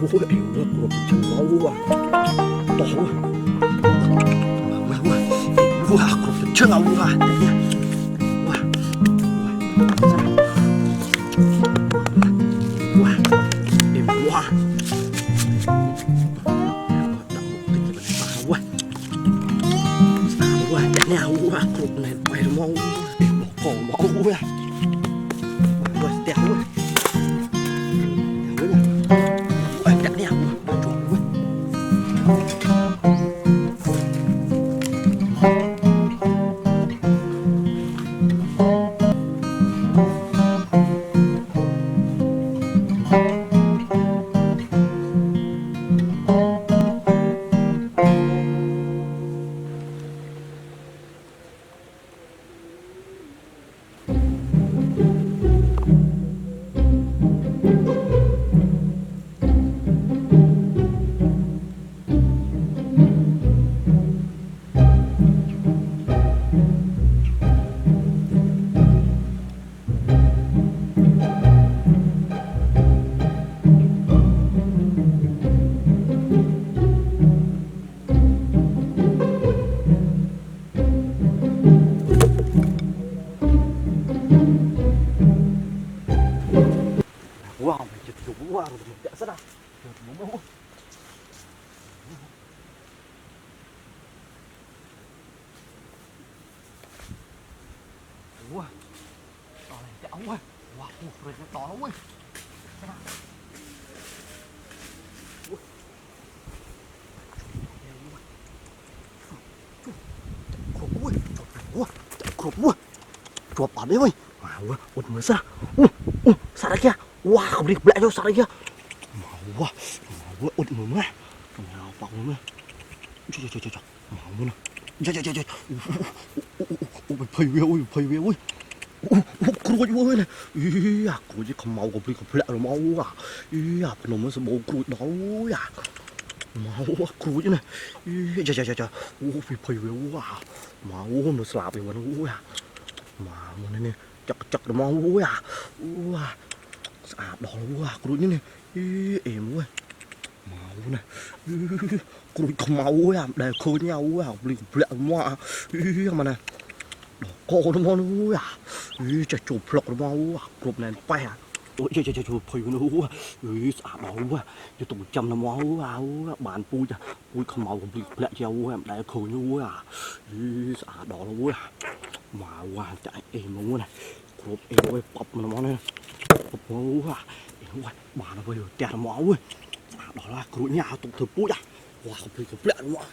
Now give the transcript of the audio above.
cột chân máu à to quá cột chân máu à em quá nhau quá cột này quay máu em bỏ cỏ máu quá rồi đẹp luôn wow mày chụp chụp wow rồi mình chạy rất à wow to này chạy ống ơi wow rồi nó to lắm ơi chuột ở đấy ơi wow út mới ra sao đấy kia wow không đi lại đâu sao đấy kia wow út mới mà nào bọng nữa trời màu nữa trời ôi phơi về ôi cùi ôi này cùi chứ không màu không đi lại màu à nó mới sẽ bổ cùi đó à màu cùi chứ này trời ôi phơi về ôi màu nó slap về nó à mà này chặt nó màu à đỏ quá cùi như này em ơi màu này cùi không màu à để khơi nhau à đi lại mà mà này cô nó màu à trời chụp lọc nó màu à cùi này phải à ôi trời phơi nó đỏ quá cho tụi chăm nó màu à bạn pui không màu đi lại nhau em để khơi nhau à đỏ quá mà qua chạy em muốn này cột em ơi bọc nó món này bọc máu à em ơi bà nó bây giờ chả máu ơi đó là cột nhà tụt thử pui à wow không phải cái lẹ đúng không